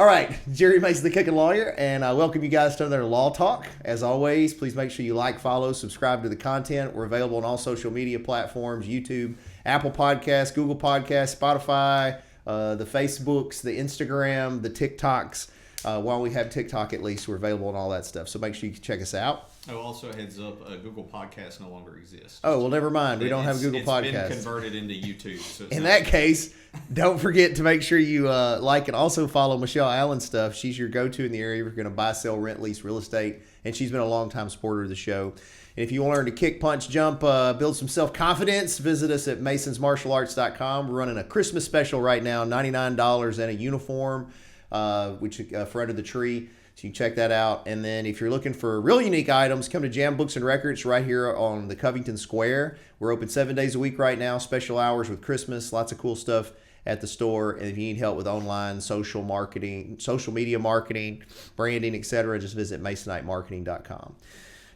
All right, Jerry Mason, the Kickin lawyer, and I welcome you guys to another Law Talk. As always, please make sure you like, follow, subscribe to the content. We're available on all social media platforms, YouTube, Apple Podcasts, Google Podcasts, Spotify, the Facebooks, the Instagram, the TikToks. While we have TikTok, at least, we're available on all that stuff. So make sure you check us out. Oh, also heads up, Google Podcasts no longer exists. Oh, well, never mind. We don't have Google Podcasts. It's been converted into YouTube. So in that case, don't forget to make sure you like and also follow Michelle Allen's stuff. She's your go-to in the area if you're going to buy, sell, rent, lease real estate, and she's been a long-time supporter of the show. And if you want to learn to kick, punch, jump, build some self-confidence, visit us at masonsmartialarts.com. We're running a Christmas special right now, $99 and a uniform, which for Under the Tree. So you can check that out. And then if you're looking for real unique items, come to Jam Books and Records right here on the Covington Square. We're open 7 days a week right now, special hours with Christmas, lots of cool stuff at the store. And if you need help with online, social marketing, social media marketing, branding, etc., just visit masonitemarketing.com.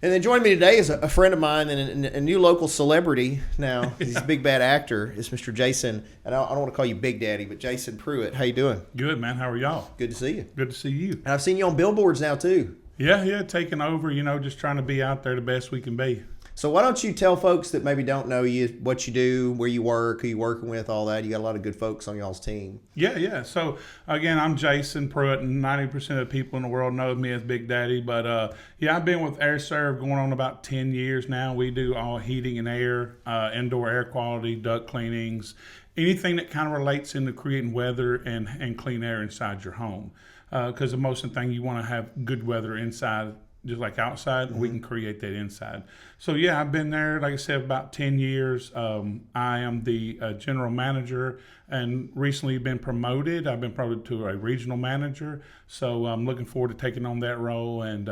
And then joining me today is a friend of mine and a new local celebrity now. He's a big bad actor. It's Mr. Jason, and I don't want to call you Big Daddy, but Jason Pruitt. How you doing? Good, man. How are y'all? Good to see you. Good to see you. And I've seen you on billboards now, too. Yeah, taking over, just trying to be out there the best we can be. So why don't you tell folks that maybe don't know you, what you do, where you work, who you're working with, all that. You got a lot of good folks on y'all's team. Yeah. So, again, I'm Jason Pruitt, and 90% of the people in the world know me as Big Daddy. But, I've been with AirServe going on about 10 years now. We do all heating and air, indoor air quality, duct cleanings, anything that kind of relates into creating weather and clean air inside your home. Because the most important thing, you want to have good weather inside just like outside, we can create that inside. So, I've been there, like I said, about 10 years. I am the general manager and recently been promoted. I've been promoted to a regional manager. So I'm looking forward to taking on that role and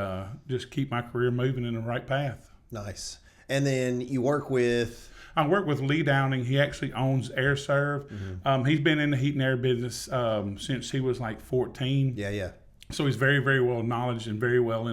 just keep my career moving in the right path. Nice. And then you work with... I work with Lee Downing. He actually owns AirServe. He's been in the heat and air business since he was like 14. Yeah. So he's very, very well knowledgeable and very well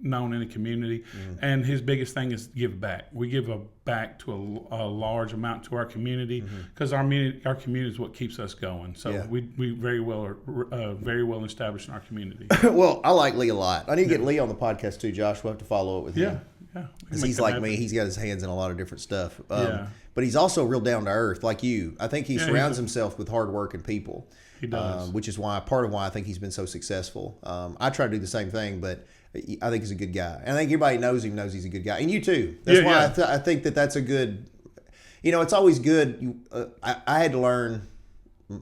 known in the community. And his biggest thing is give back. We give back to a large amount to our community because our community is what keeps us going. So we very well are very well established in our community. Well, I like Lee a lot. I need to get Lee on the podcast too, Josh. We'll have to follow up with him. Yeah. Because he's like me. He's got his hands in a lot of different stuff. But he's also real down to earth like you. I think he surrounds himself with hardworking people. He does. Which is part of why I think he's been so successful. I try to do the same thing, but I think he's a good guy. And I think everybody knows he's a good guy. And you too. That's why I think that's a good, it's always good. I had to learn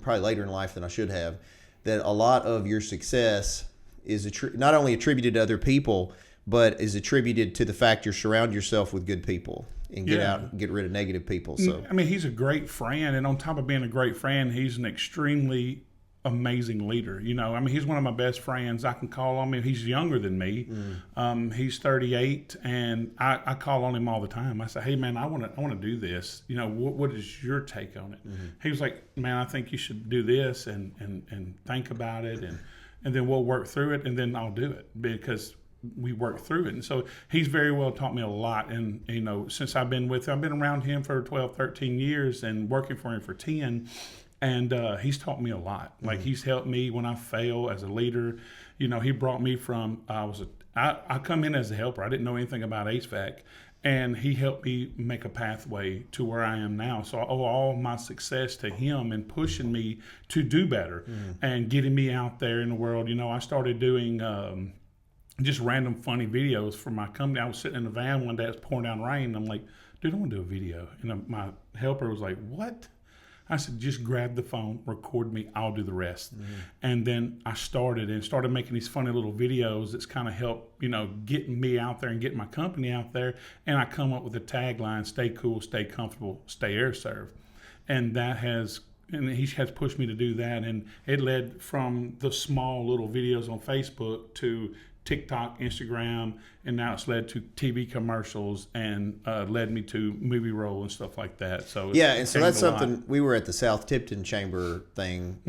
probably later in life than I should have that a lot of your success is not only attributed to other people, but is attributed to the fact you surround yourself with good people and get rid of negative people. So he's a great friend, and on top of being a great friend, he's an extremely amazing leader. He's one of my best friends. I can call on him. He's younger than me. He's 38, and I call on him all the time. I say, "Hey, man, I want to do this. What is your take on it?" He was like, "Man, I think you should do this and think about it, and then we'll work through it, and then I'll do it because we work through it." And so he's very well taught me a lot. And, since I've been with him, I've been around him for 12, 13 years and working for him for 10. And he's taught me a lot. Like he's helped me when I fail as a leader. He brought me from, I come in as a helper. I didn't know anything about HVAC. And he helped me make a pathway to where I am now. So I owe all my success to him and pushing me to do better and getting me out there in the world. I started doing just random funny videos for my company. I was sitting in the van one day, it's pouring down rain, and I'm like, "Dude, I want to do a video." And my helper was like, "What?" I said, "Just grab the phone, record me, I'll do the rest." And then I started making these funny little videos that's kind of helped, getting me out there and getting my company out there. And I come up with a tagline: "Stay cool, stay comfortable, stay AirServe." And he has pushed me to do that. And it led from the small little videos on Facebook to TikTok, Instagram, and now it's led to TV commercials and led me to movie role and stuff like that. So and so that's something. We were at the South Tipton Chamber thing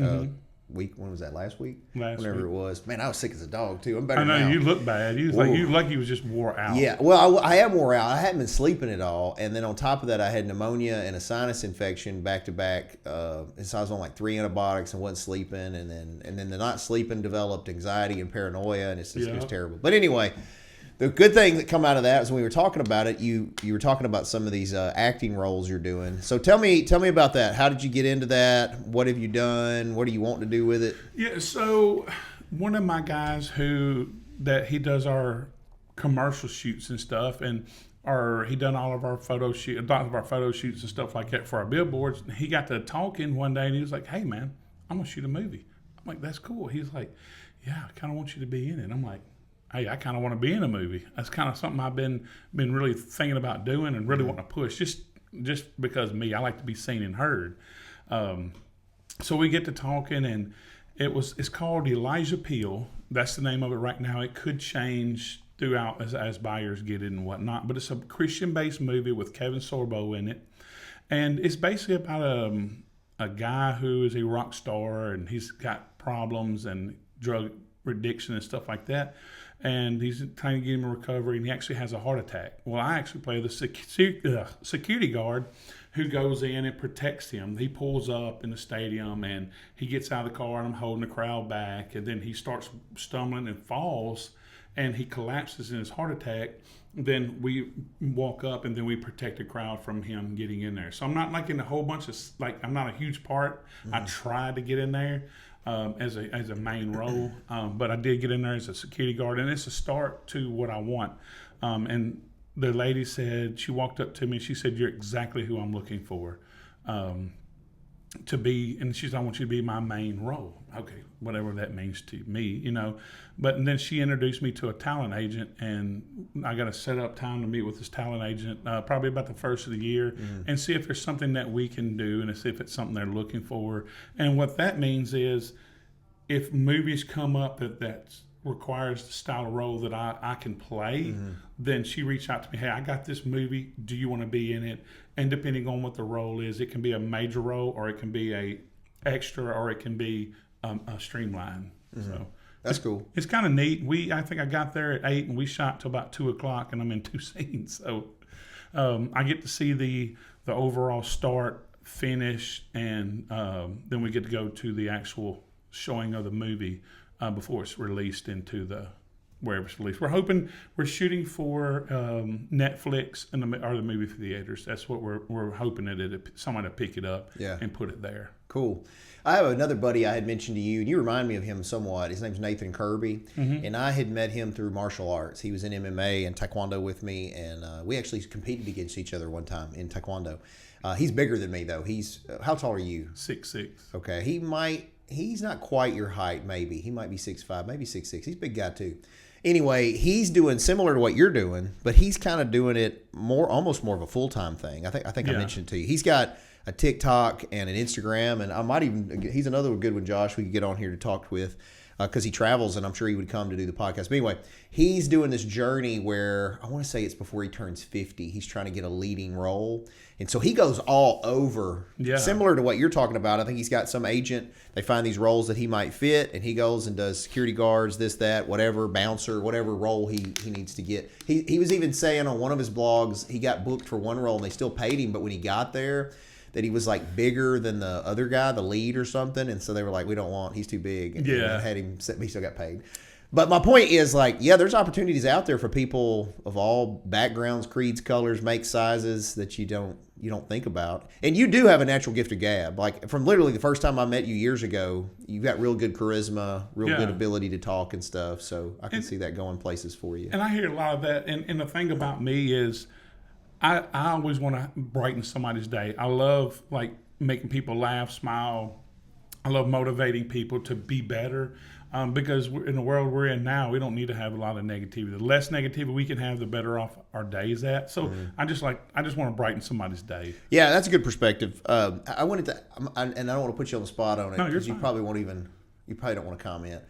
week. When was that? Last week? Whenever it was. Man, I was sick as a dog too. I'm better I know now. you look bad. You was like you lucky you was just wore out. Yeah, well, I am wore out. I hadn't been sleeping at all, and then on top of that, I had pneumonia and a sinus infection back to back. And so I was on like 3 antibiotics and wasn't sleeping, and then the not sleeping developed anxiety and paranoia, and it was terrible. But anyway, the good thing that come out of that is when we were talking about it, you were talking about some of these acting roles you're doing. So tell me about that. How did you get into that? What have you done? What do you want to do with it? Yeah. So one of my guys he does our commercial shoots and stuff, and he done all of our photo shoots and stuff like that for our billboards. He got to talking one day, and he was like, "Hey, man, I'm gonna shoot a movie." I'm like, "That's cool." He's like, "Yeah, I kind of want you to be in it." I'm like, "Hey, I kind of want to be in a movie." That's kind of something I've been really thinking about doing and really wanting to push. Just because I like to be seen and heard. So we get to talking, and it's called Elijah Peel. That's the name of it right now. It could change throughout as buyers get it and whatnot. But it's a Christian-based movie with Kevin Sorbo in it, and it's basically about a guy who is a rock star, and he's got problems and drug addiction and stuff like that. And he's trying to get him a recovery, and he actually has a heart attack. Well, I actually play the security guard who goes in and protects him. He pulls up in the stadium, and he gets out of the car, and I'm holding the crowd back, and then he starts stumbling and falls, and he collapses in his heart attack. Then we walk up, and then we protect the crowd from him getting in there. So I'm not like in a whole bunch of, I'm not a huge part. I tried to get in there as a main role, but I did get in there as a security guard, and it's a start to what I want. And the lady said, she walked up to me, she said, "You're exactly who I'm looking for to be," and she said, "I want you to be my main role." Okay, whatever that means to me, But then she introduced me to a talent agent, and I got to set up time to meet with this talent agent probably about the first of the year and see if there's something that we can do and see if it's something they're looking for. And what that means is if movies come up that requires the style of role that I can play, then she reached out to me, "Hey, I got this movie. Do you want to be in it?" And depending on what the role is, it can be a major role, or it can be a extra, or it can be a streamline. So That's cool. It's kind of neat. I think I got there at 8, and we shot till about 2:00, and I'm in 2 scenes. So I get to see the overall start, finish, and then we get to go to the actual showing of the movie before it's released into wherever it's released. We're shooting for Netflix or the movie theaters. That's what we're hoping that somebody will pick it up and put it there. Cool. I have another buddy I had mentioned to you, and you remind me of him somewhat. His name's Nathan Kirby, and I had met him through martial arts. He was in MMA and Taekwondo with me, and we actually competed against each other one time in Taekwondo. He's bigger than me, though. How tall are you? 6'6". Okay. He's not quite your height, maybe. He might be 6'5", maybe 6'6". He's a big guy, too. Anyway, he's doing similar to what you're doing, but he's kind of doing it almost more of a full-time thing. I think I mentioned it to you. He's got a TikTok and an Instagram, and he's another good one, Josh, we could get on here to talk with, because he travels, and I'm sure he would come to do the podcast. But anyway, he's doing this journey where, I want to say it's before he turns 50, he's trying to get a leading role. And so he goes all over, similar to what you're talking about. I think he's got some agent. They find these roles that he might fit, and he goes and does security guards, this, that, whatever, bouncer, whatever role he needs to get. He was even saying on one of his blogs, he got booked for one role, and they still paid him, but when he got there, that he was like bigger than the other guy, the lead or something. And so they were like, he's too big. And had him, he still got paid. But my point is there's opportunities out there for people of all backgrounds, creeds, colors, makes, sizes that you don't think about. And you do have a natural gift of gab. Like from literally the first time I met you years ago, you've got real good charisma, real good ability to talk and stuff. So I can see that going places for you. And I hear a lot of that. And the thing about me is, I always want to brighten somebody's day. I love making people laugh, smile. I love motivating people to be better because in the world we're in now, we don't need to have a lot of negativity. The less negativity we can have, the better off our day's at. So I just want to brighten somebody's day. Yeah, that's a good perspective. I wanted to, and I don't want to put you on the spot on it because you probably don't want to comment.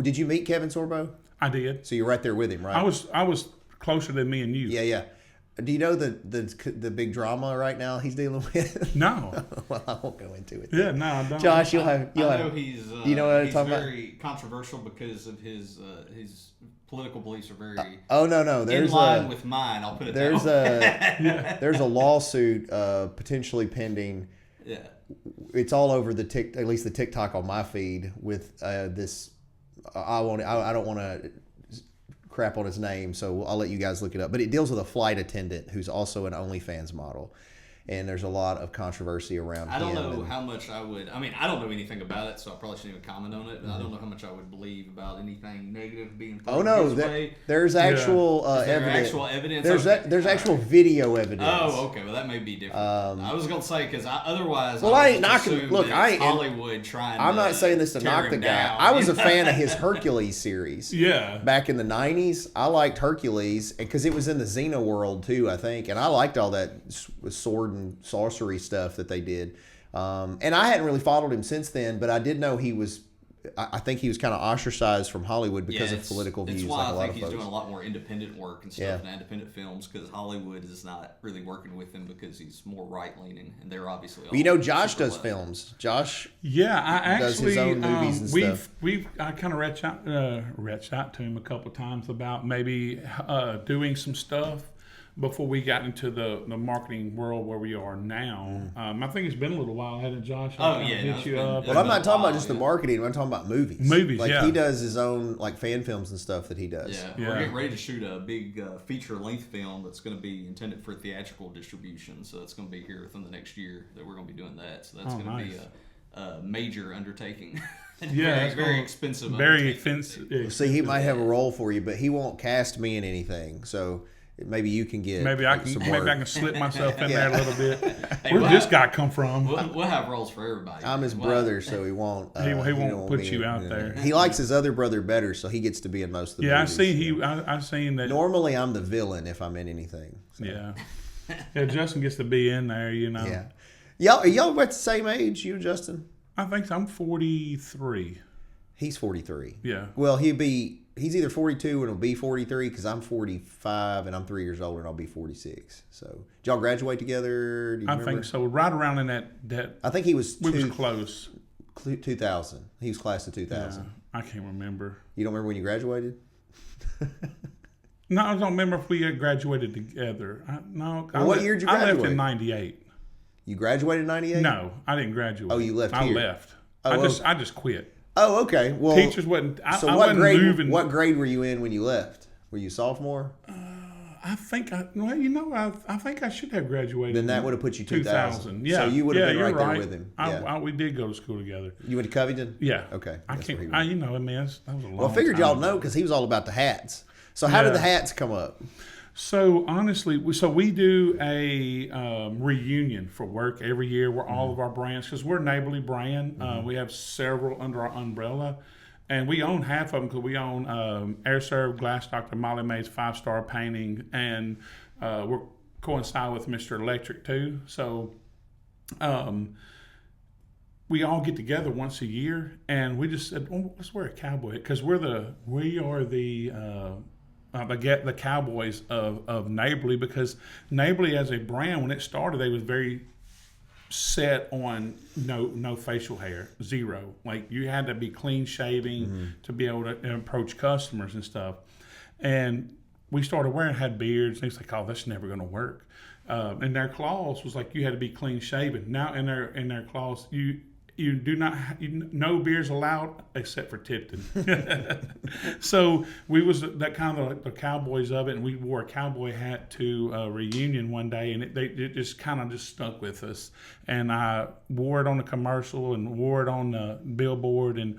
Did you meet Kevin Sorbo? I did. So you're right there with him, right? I was closer than me and you. Yeah. Do you know the big drama right now he's dealing with? No. Well, I won't go into it. Yeah, no, I don't. Josh, you'll I have. know he's. You know what I'm he's talking about? very controversial because of his political beliefs are very Oh no, in there's line with mine. I'll put it there's that way. there's a lawsuit potentially pending. Yeah. It's all over at least the TikTok on my feed with this. I don't want to crap on his name, so I'll let you guys look it up. But it deals with a flight attendant who's also an OnlyFans model, and there's a lot of controversy around him. I don't know how much I would. I mean, I don't know anything about it, so I probably shouldn't even comment on it. But I don't know how much I would believe about anything negative being put Oh no, his way. there's actual Is there evidence. actual evidence? There's Okay. there's All actual right. video evidence. Oh, okay. Well, that may be different. I was gonna say because otherwise, Well, I I would ain't just knocking. assume Look, that I it's ain't. Hollywood trying. I'm not saying this to tear knock him the guy. down. I was a fan of his Hercules series. Yeah. Back in the 90s, I liked Hercules because it was in the Xena world too, I think. And I liked all that sword and sorcery stuff that they did. And I hadn't really followed him since then, but I did know he was, I think he was kind of ostracized from Hollywood because of political views, That's why like a I lot think of he's folks. doing a lot more independent work and stuff Yeah. and independent films because Hollywood is not really working with him because he's more right leaning and they're obviously. But you know, all Josh super does left. films. Josh, Yeah, I does actually his own movies and stuff. I kind of reached out to him a couple of times about maybe doing some stuff before we got into the marketing world where we are now. I think it's been a little while, hasn't it, Josh? Oh, I kinda yeah, hit no, it's you been- up. it's well, I'm not talking about wow, just the yeah. marketing. I'm talking about movies. Movies, like yeah. he does his own like fan films and stuff that he does. Yeah, Yeah. we're getting ready to shoot a big feature-length film that's going to be intended for theatrical distribution. So it's going to be here within the next year that we're going to be doing that. So that's Oh, going to nice. be a major undertaking. Yeah, very, it's very gonna- expensive. Very undertaking. expensive. See, he might have a role for you, but he won't cast me in anything. So maybe you can get Maybe I like, can some maybe work. I can slip myself in there a little bit. Hey, Where'd this guy come from? We'll have roles for everybody. I'm his We'll brother, so he won't. He won't don't put be you in- out there. He likes his other brother better, so he gets to be in most of the Yeah, movies. I seen that. Normally, I'm the villain if I'm in anything. So. Yeah, yeah. Justin gets to be in there, you know. Yeah. Y'all about the same age, you and Justin? I think so. I'm 43. He's 43. Yeah. Well, he's either 42 and he'll be 43 because I'm 45 and I'm 3 years older and I'll be 46. So, did y'all graduate together? Do you I remember? think so. Right around in that I think he was, we was close. 2000. He was class of Yeah, 2000. I can't remember. You don't remember when you graduated? No, I don't remember if we had graduated together. What year did you I left graduate? in '98. You graduated in 98? No, I didn't graduate. Oh, you left I here. left. Oh, I just quit. Oh, okay. Well, Teachers wasn't. so I what wasn't grade? moving. What grade were you in when you left? Were you sophomore? I think I think I should have graduated. Then that would have put you 2000. Yeah. So you would have been you're right there with him. Yeah. we did go to school together. You went to Covington? Yeah. Okay. I That's where he can't. went. You know, man, that was a long. Well, I figured time y'all ago. know because he was all about the hats. So how did Yeah. the hats come up? So honestly, we do a reunion for work every year where all of our brands, because we're a neighborly brand, we have several under our umbrella, and we own half of them because we own Air Serve, Glass Doctor, Molly Mae's 5-Star Painting, and we're coincide with Mr. Electric too. So we all get together once a year, and we just said, oh, let's wear a cowboy because we are the Cowboys of Neighborly, because Neighborly as a brand, when it started, they was very set on no facial hair, zero. Like you had to be clean shaving to be able to approach customers and stuff. And we started wearing, had beards, and it's like, oh, that's never going to work. And their clause was like you had to be clean shaven. Now in their clause, you do not no beers allowed except for Tipton. So we was that kind of the Cowboys of it, and we wore a cowboy hat to a reunion one day, and it just kind of just stuck with us. And I wore it on the commercial and wore it on the billboard, and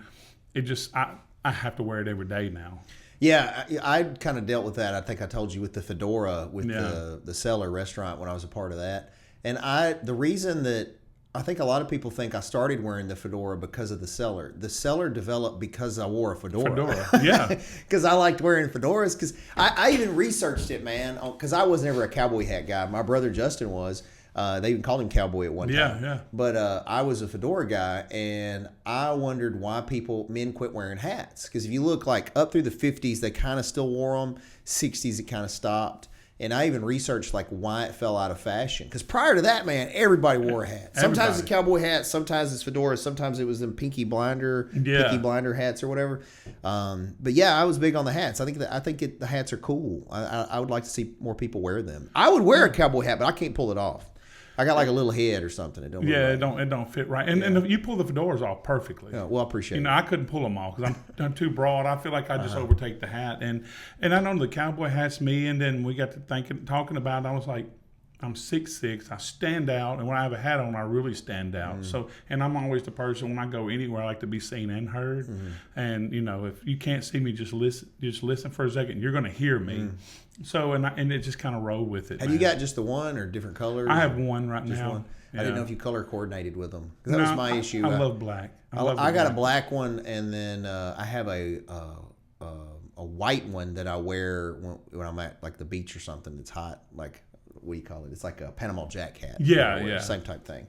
it just I have to wear it every day now. Yeah, I kind of dealt with that. I think I told you with the fedora with Yeah. the Cellar restaurant when I was a part of that. And the reason that I think a lot of people think I started wearing the fedora because of the Cellar. The Cellar developed because I wore a fedora. Yeah. Because I liked wearing fedoras. Because I even researched it, man. Because I was never a cowboy hat guy. My brother Justin was. They even called him cowboy at one time. Yeah. But I was a fedora guy, and I wondered why men quit wearing hats. Because if you look like up through the 50s, they kind of still wore them. 60s, it kind of stopped. And I even researched like why it fell out of fashion. Because prior to that, man, everybody wore a hat. Sometimes it's cowboy hats, sometimes it's fedoras, sometimes it was them Peaky Blinder hats or whatever. But yeah, I was big on the hats. I think the hats are cool. I would like to see more people wear them. I would wear a cowboy hat, but I can't pull it off. I got like a little head or something. It don't. Yeah, it don't fit right. And you pull the fedoras off perfectly. Yeah, well, I appreciate it. I couldn't pull them off because I'm too broad. I feel like I just overtake the hat. And I know the cowboy hat's me. And then we got to talking about it. I was like, I'm 6'6". I stand out, and when I have a hat on, I really stand out. So, and I'm always the person when I go anywhere, I like to be seen and heard. And if you can't see me, just listen for a second. You're going to hear me. So, and it just kind of rolled with it. Have you got just the one or different colors? I have one right just now. One? Yeah. I didn't know if you color coordinated with them. That was my issue. I love black. I got a black one, and then I have a white one that I wear when I'm at like the beach or something that's hot. Like, what do you call it? It's like a Panama Jack hat. Yeah. Same type thing.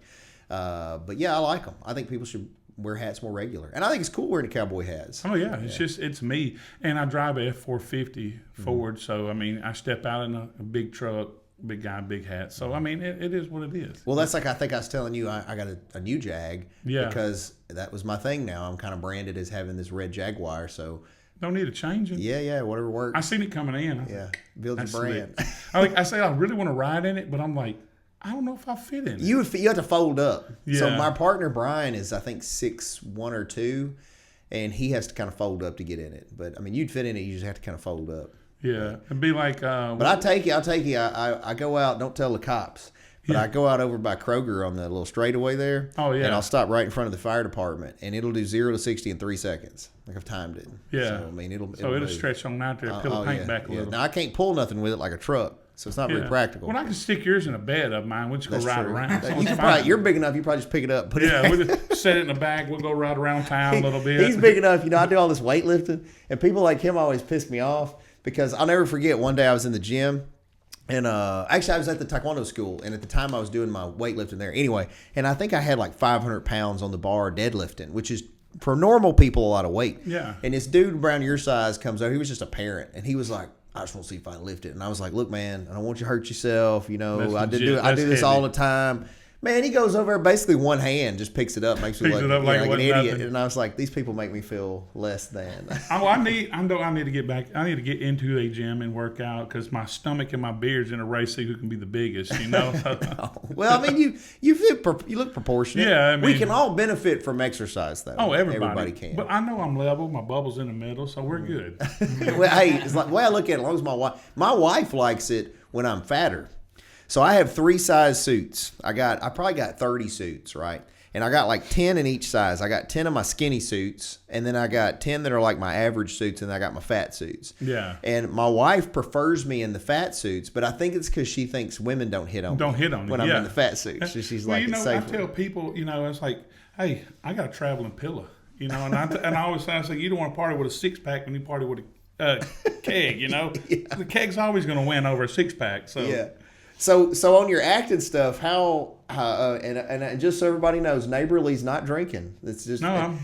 But yeah, I like them. I think people should wear hats more regular, and I think it's cool wearing the cowboy hats. Oh yeah, it's me, and I drive a F-450 Ford, so I mean I step out in a big truck, big guy, big hat. So I mean it is what it is. Well, that's like I think I was telling you I got a new Jag because that was my thing. Now I'm kind of branded as having this red Jaguar, so. Don't need to change it. Yeah, whatever works. I seen it coming in. Build your brand. I say I really want to ride in it, but I'm like, I don't know if I fit in it. You have to fold up. Yeah. So my partner Brian is I think 6'1" or 2", and he has to kind of fold up to get in it. But I mean, you'd fit in it. You just have to kind of fold up. Yeah, it'd be like. But I'll take you. I go out. Don't tell the cops. But I go out over by Kroger on the little straightaway there. Oh, yeah. And I'll stop right in front of the fire department, and it'll do 0 to 60 in 3 seconds. Like I've timed it. Yeah. So, I mean, it'll stretch on out there, peel the paint back a little. Now I can't pull nothing with it like a truck, so it's not very practical. Well, I can stick yours in a bed of mine. We'll just go ride around. So you're big enough. You probably just pick it up. We'll just set it in the bag. We'll go ride around town a little bit. He's big enough. I do all this weightlifting, and people like him always piss me off because I'll never forget. One day I was in the gym. And actually, I was at the Taekwondo school, and at the time I was doing my weightlifting there. Anyway, and I think I had like 500 pounds on the bar deadlifting, which is for normal people a lot of weight. Yeah. And this dude around your size comes over. He was just a parent, and he was like, "I just want to see if I can lift it." And I was like, "Look, man, I don't want you to hurt yourself. I do this all the time." Man, he goes over basically one hand, just picks it up, makes me look like an idiot. Nothing. And I was like, these people make me feel less than. I need to get back. I need to get into a gym and work out because my stomach and my beard's in a race to see who can be the biggest. Well, I mean, you look proportionate. Yeah, I mean, we can all benefit from exercise, though. Oh, everybody can. But I know I'm level. My bubble's in the middle, so we're good. Well, hey, it's like the way I look at it. As long as my wife likes it when I'm fatter. So I have 3 size suits. I probably got 30 suits, right? And I got like 10 in each size. I got 10 of my skinny suits, and then I got 10 that are like my average suits, and then I got my fat suits. Yeah. And my wife prefers me in the fat suits, but I think it's because she thinks women don't hit on me when I'm in the fat suits. So she's like, it's safer. I tell people, it's like, hey, I got a traveling pillow, and I always say, you don't want to party with a 6-pack when you party with a keg, Yeah. The keg's always going to win over a 6-pack. So yeah. So on your acting stuff, and just so everybody knows, Neighborly's not drinking. It's just got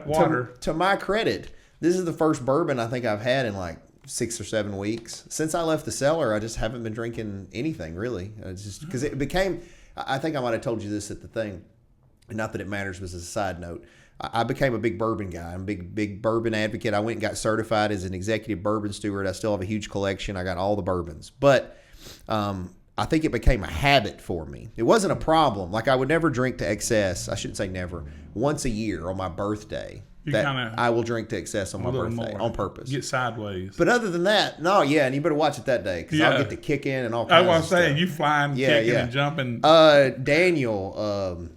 water. To my credit, this is the first bourbon I think I've had in like 6 or 7 weeks since I left the cellar. I just haven't been drinking anything really. It's just because it became. I think I might have told you this at the thing, not that it matters, but as a side note. I became a big bourbon guy. I'm a big bourbon advocate. I went and got certified as an executive bourbon steward. I still have a huge collection. I got all the bourbons, but. I think it became a habit for me. It wasn't a problem. Like I would never drink to excess. I shouldn't say never. Once a year on my birthday, I will drink to excess on my birthday on purpose. Get sideways. But other than that, no, yeah, and you better watch it that day because I'll get to Kickin and all kinds of stuff. I was saying, you flying, kicking, and jumping. Daniel,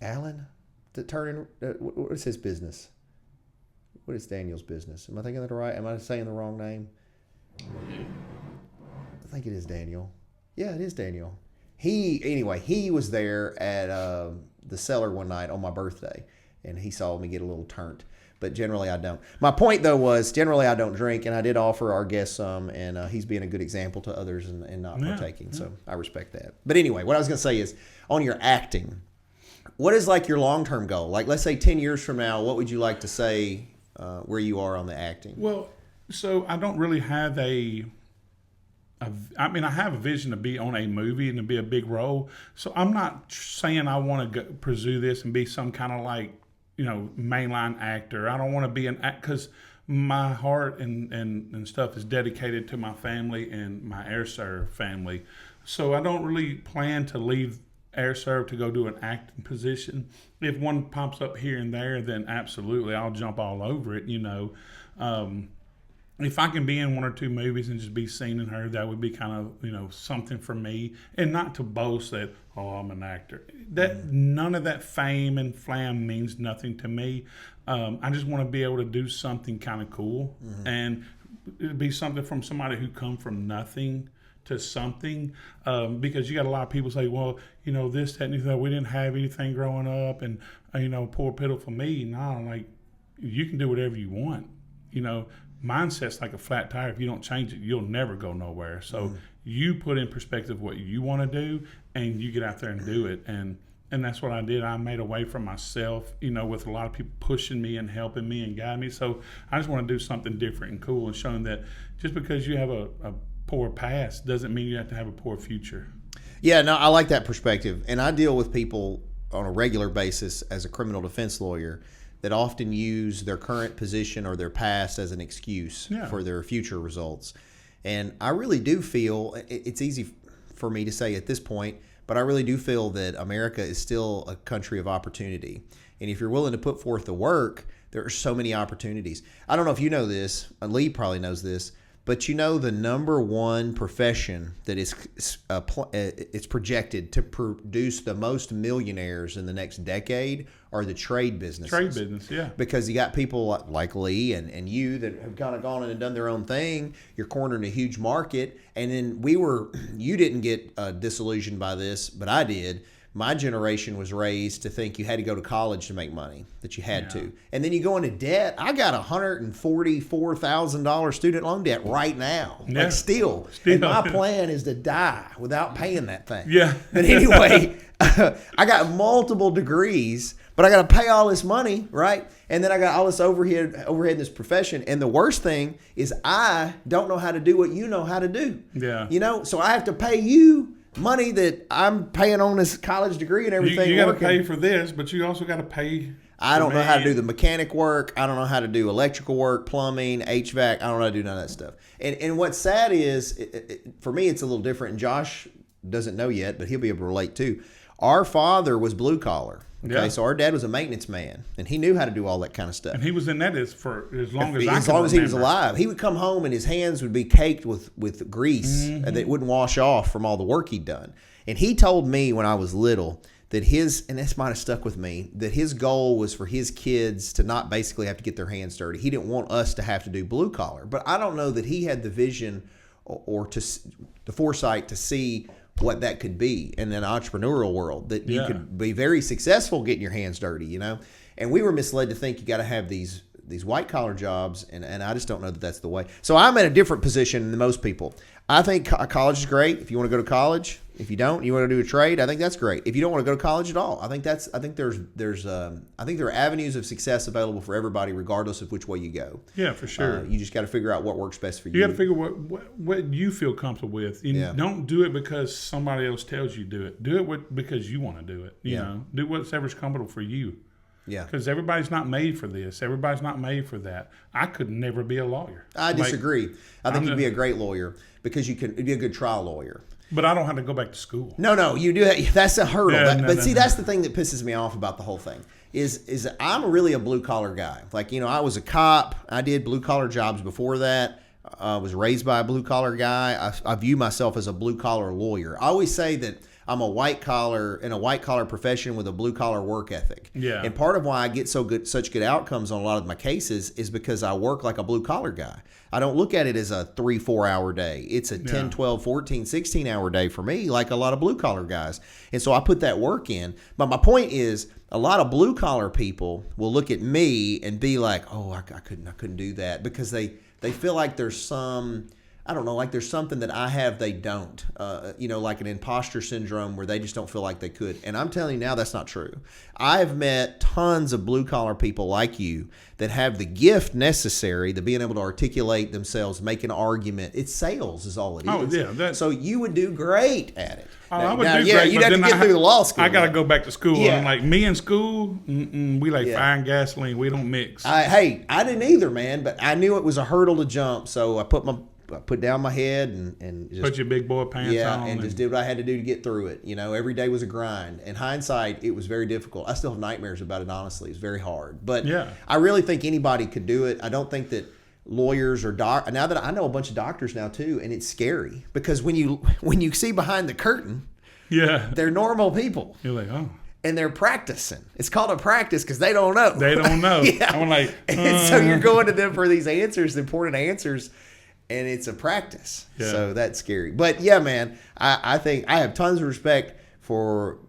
Allen, what is his business? What is Daniel's business? Am I thinking that right? Am I saying the wrong name? I think it is Daniel. Yeah, it is Daniel. He was there at the cellar one night on my birthday, and he saw me get a little turnt. But generally, I don't. My point, though, was generally I don't drink, and I did offer our guest some, and he's being a good example to others and not partaking. So I respect that. But anyway, what I was going to say is on your acting, what is like your long-term goal? Like, let's say 10 years from now, what would you like to say where you are on the acting? Well, so I don't really have a I mean, I have a vision to be on a movie and to be a big role. So I'm not saying I want to pursue this and be some kind of like, mainline actor. I don't want to be an act because my heart and stuff is dedicated to my family and my Air Serv family. So I don't really plan to leave Air Serv to go do an acting position. If one pops up here and there, then absolutely I'll jump all over it, If I can be in one or two movies and just be seen and heard, that would be kind of, something for me. And not to boast that, I'm an actor. None of that fame and flam means nothing to me. I just want to be able to do something kind of cool. And it'd be something from somebody who come from nothing to something. Because you got a lot of people say, well, this, that, and that. We didn't have anything growing up. And, poor pitiful me. No, like, you can do whatever you want. Mindset's like a flat tire. If you don't change it, you'll never go nowhere. So you put in perspective what you want to do, and you get out there and do it. And that's what I did. I made a way for myself, with a lot of people pushing me and helping me and guiding me. So I just want to do something different and cool and showing that just because you have a poor past doesn't mean you have to have a poor future. Yeah, no, I like that perspective. And I deal with people on a regular basis as a criminal defense lawyer that often use their current position or their past as an excuse for their future results. And I really do feel, it's easy for me to say at this point, but I really do feel that America is still a country of opportunity. And if you're willing to put forth the work, there are so many opportunities. I don't know if you know this, Lee probably knows this, but the number one profession that is it's projected to produce the most millionaires in the next decade are the trade businesses. Trade business, yeah. Because you got people like Lee and you that have kind of gone in and done their own thing. You're cornering a huge market. And then you didn't get disillusioned by this, but I did. My generation was raised to think you had to go to college to make money, that you had to. And then you go into debt. I got $144,000 student loan debt right now. Yeah. Like still. And my plan is to die without paying that thing. Yeah. But anyway, I got multiple degrees, but I got to pay all this money, right? And then I got all this overhead in this profession. And the worst thing is I don't know how to do what you know how to do. Yeah. So I have to pay you money that I'm paying on this college degree and everything. You got to pay for this, but you also got to pay. I don't know how to do the mechanic work. I don't know how to do electrical work, plumbing, HVAC. I don't know how to do none of that stuff. And what's sad is, for me, it's a little different. And Josh doesn't know yet, but he'll be able to relate too. Our father was blue collar. Okay, so our dad was a maintenance man, and he knew how to do all that kind of stuff. And he was in that for as long as he was alive. He would come home and his hands would be caked with grease that wouldn't wash off from all the work he'd done. And he told me when I was little that and this might have stuck with me, that his goal was for his kids to not basically have to get their hands dirty. He didn't want us to have to do blue collar. But I don't know that he had the vision or the foresight to see what that could be in an entrepreneurial world, that you could be very successful getting your hands dirty, And we were misled to think you got to have these white collar jobs, and I just don't know that that's the way. So I'm in a different position than most people. I think college is great if you want to go to college. If you don't, you want to do a trade, I think that's great. If you don't want to go to college at all, I think there are avenues of success available for everybody, regardless of which way you go. Yeah, for sure. You just got to figure out what works best for you. You got to figure what you feel comfortable with. Don't do it because somebody else tells you to do it. Do it because you want to do it. You know, do whatever's comfortable for you. Yeah. Because everybody's not made for this. Everybody's not made for that. I could never be a lawyer. I disagree. I think you'd be a great lawyer because you'd be a good trial lawyer. But I don't have to go back to school. No, you do. That's a hurdle. Yeah, That's the thing that pisses me off about the whole thing. Is I'm really a blue collar guy. Like, I was a cop. I did blue collar jobs before that. I was raised by a blue collar guy. I view myself as a blue collar lawyer. I always say that I'm a white collar profession with a blue collar work ethic. Yeah. And part of why I get such good outcomes on a lot of my cases is because I work like a blue collar guy. I don't look at it as a 3-4 hour day. It's a 10, 12, 14, 16 hour day for me, like a lot of blue collar guys. And so I put that work in. But my point is, a lot of blue collar people will look at me and be like, "Oh, I couldn't do that," because they feel like there's some, I don't know, like there's something that I have they don't. Like an imposter syndrome where they just don't feel like they could. And I'm telling you now, that's not true. I've met tons of blue collar people like you that have the gift necessary to being able to articulate themselves, make an argument. It's sales is all it is. Oh, yeah. So you would do great at it. I would do great. You'd have to get through the law school. I got to go back to school. Yeah. And like me in school, we like fire and gasoline. We don't mix. I didn't either, man, but I knew it was a hurdle to jump. So I put down my head and just put your big boy pants on. and just did what I had to do to get through it. Every day was a grind. In hindsight, it was very difficult. I still have nightmares about it, honestly. It's very hard. But I really think anybody could do it. I don't think that lawyers or now that I know a bunch of doctors now too, and it's scary because when you see behind the curtain, they're normal people. You're like, oh. And they're practicing. It's called a practice because they don't know. They don't know. I'm like, and so you're going to them for these answers, the important answers, and it's a practice. Yeah. So that's scary. But yeah, man, I think I have tons of respect for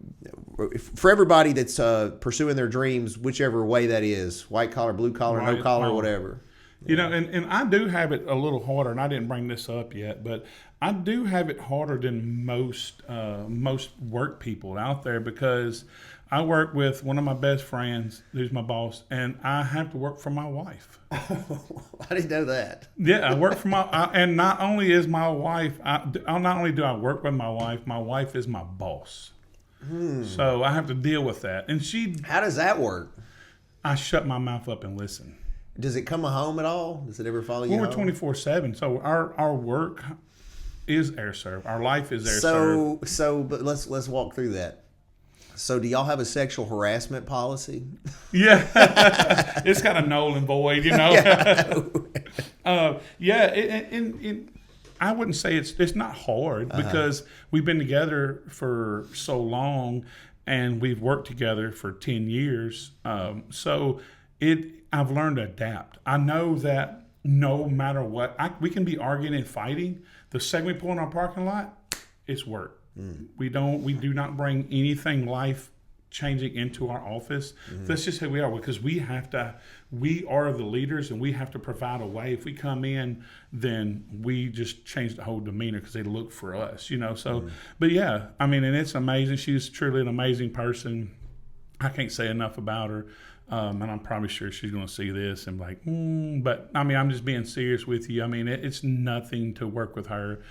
everybody that's pursuing their dreams, whichever way that is, white collar, blue collar, no collar, whatever. And I do have it a little harder, and I didn't bring this up yet, but I do have it harder than most work people out there because I work with one of my best friends, who's my boss, and I have to work for my wife. I didn't know that. Yeah, I work for and not only is my wife, not only do I work with my wife is my boss. So I have to deal with that. And How does that work? I shut my mouth up and listen. Does it come home at all? Does it ever follow you? Well, we're home? 24/7, so our work is air serve. Our life is air serve. But let's walk through that. So do y'all have a sexual harassment policy? Yeah, it's kind of null and void, I wouldn't say it's not hard because we've been together for so long and we've worked together for 10 years. I've learned to adapt. I know that no matter what, we can be arguing and fighting. The second we pull in our parking lot, it's work. We do not bring anything life changing into our office. That's just who we are because we are the leaders and we have to provide a way. If we come in, then we just change the whole demeanor because they look for us, but yeah, and it's amazing. She's truly an amazing person. I can't say enough about her. And I'm probably sure she's going to see this and be like, but I'm just being serious with you. It's nothing to work with her.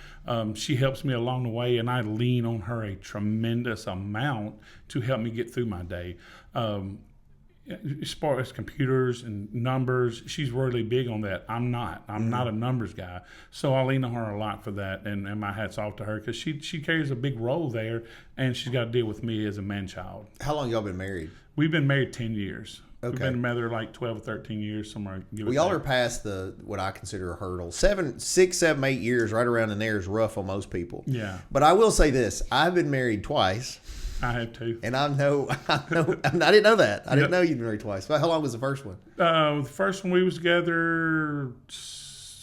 She helps me along the way, and I lean on her a tremendous amount to help me get through my day. As far as computers and numbers, she's really big on that. I'm not a numbers guy. So I lean on her a lot for that, and my hat's off to her because she carries a big role there, and she's got to deal with me as a man-child. How long y'all been married? We've been married 10 years. Okay. We've been together like 12 or 13 years, somewhere. Y'all are past what I consider a hurdle. 6, 7, 8 years, right around in there is rough on most people. Yeah. But I will say this: I've been married twice. I have too. And I didn't know that. I didn't know you'd been married twice. But how long was the first one? The first one we was together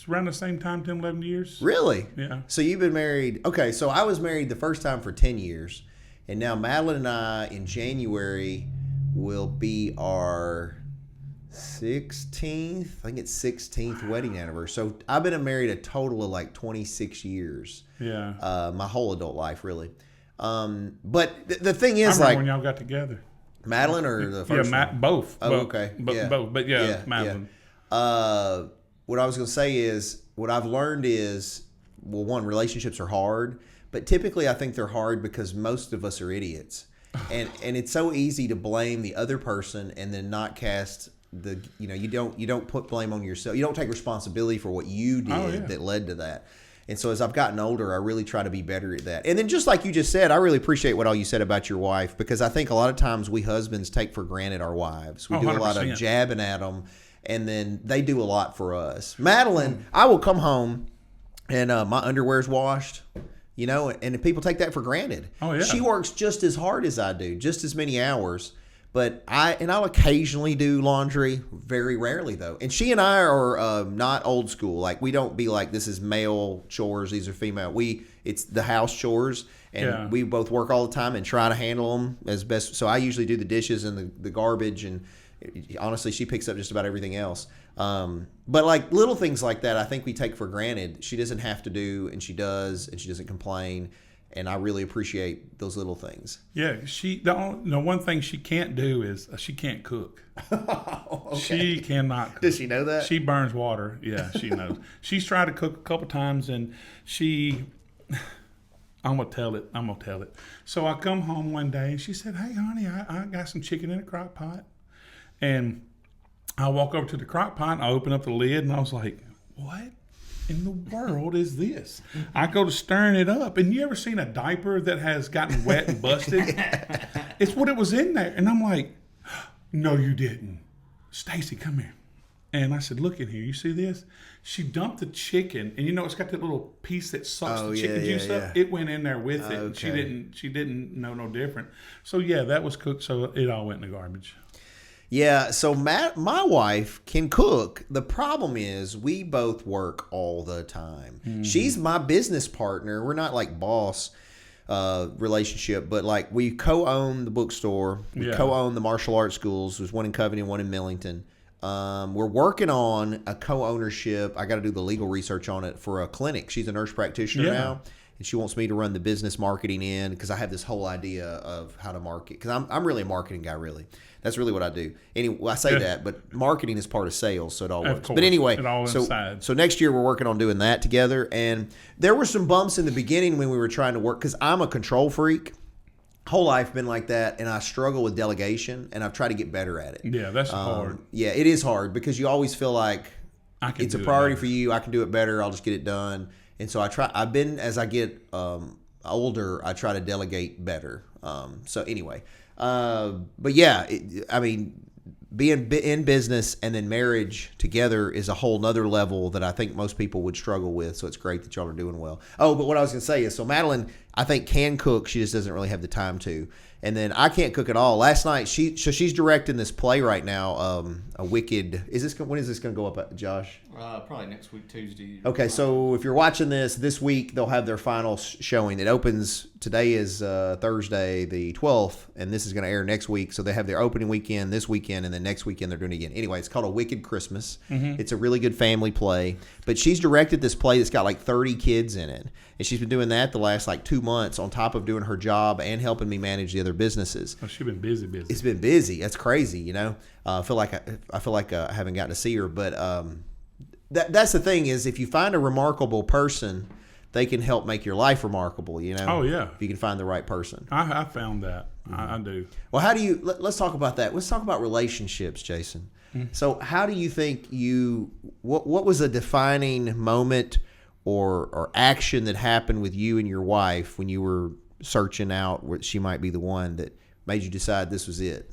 around the same time, 10, 11 years. Really? Yeah. So you've been married. Okay, so I was married the first time for 10 years. And now Madeline and I, in January, will be our 16th. I think it's 16th wedding anniversary. So I've been married a total of like 26 years. Yeah. My whole adult life, really. But the thing is, when y'all got together. Madeline or the first one? Both. Oh, okay. Both. But Madeline. Yeah. What I was going to say is, what I've learned is, well, one, relationships are hard, but typically I think they're hard because most of us are idiots. And it's so easy to blame the other person and then not cast you don't put blame on yourself. You don't take responsibility for what you did that led to that. And so as I've gotten older, I really try to be better at that. And then just like you just said, I really appreciate what all you said about your wife, because I think a lot of times we husbands take for granted our wives. We do a lot of jabbing at them, and then they do a lot for us. Madeline, I will come home and my underwear's washed, and people take that for granted. Oh, yeah. She works just as hard as I do, just as many hours. But I'll occasionally do laundry, very rarely though. And she and I are not old school. Like, we don't be like, this is male chores, these are female. It's the house chores, and we both work all the time and try to handle them as best. So I usually do the dishes and the garbage, and honestly, she picks up just about everything else. But like little things like that, I think we take for granted. She doesn't have to do, and she does, and she doesn't complain. And I really appreciate those little things. Yeah, the one thing she can't do is she can't cook. Okay. She cannot cook. Does she know that? She burns water. Yeah, she knows. She's tried to cook a couple times, and I'm gonna tell it. So I come home one day, and she said, "Hey, honey, I got some chicken in a crock pot," and I walk over to the crock pot, and I open up the lid, and I was like, "What in the world is this?" I go to stirring it up, and you ever seen a diaper that has gotten wet and busted? It's what it was in there, and I'm like, "No, you didn't, Stacy, come here." And I said, "Look in here, you see this?" She dumped the chicken, and it's got that little piece that sucks the chicken juice up. It went in there with it. Okay. She didn't know no different. So yeah, that was cooked. So it all went in the garbage. Yeah, so my wife can cook. The problem is we both work all the time. Mm-hmm. She's my business partner. We're not like boss relationship, but like we co-own the bookstore. We co-own the martial arts schools. There's one in Covington, one in Millington. We're working on a co-ownership. I got to do the legal research on it for a clinic. She's a nurse practitioner now. And she wants me to run the business marketing in because I have this whole idea of how to market. Because I'm really a marketing guy, really. That's really what I do. Anyway, I say that, but marketing is part of sales, so it all works. But anyway, so next year we're working on doing that together. And there were some bumps in the beginning when we were trying to work because I'm a control freak. Whole life been like that, and I struggle with delegation, and I've tried to get better at it. Yeah, that's hard. Yeah, it is hard because you always feel like it's a priority for you. I can do it better. I'll just get it done. And so as I get older, I try to delegate better. So anyway, but yeah, being in business and then marriage together is a whole nother level that I think most people would struggle with. So it's great that y'all are doing well. Oh, but what I was going to say is, so Madeline, I think can cook. She just doesn't really have the time to. And then I can't cook at all. Last night, she's directing this play right now, a Wicked. When is this going to go up, Josh? Probably next week, Tuesday. Okay, so if you're watching this week, they'll have their final showing. It opens, today is Thursday the 12th, and this is going to air next week. So they have their opening weekend this weekend, and then next weekend they're doing it again. Anyway, it's called A Wicked Christmas. Mm-hmm. It's a really good family play. But she's directed this play that's got like 30 kids in it. And she's been doing that the last like 2 months on top of doing her job and helping me manage the other businesses. Oh, she's been busy. It's been busy. That's crazy, I feel like I haven't gotten to see her, but that's the thing is if you find a remarkable person, they can help make your life remarkable. Oh yeah. If you can find the right person. I found that. Mm-hmm. I do. Well, how do you? Let's talk about that. Let's talk about relationships, Jason. Mm-hmm. So, how do you think What was a defining moment or action that happened with you and your wife when you were searching out where she might be the one that made you decide this was it?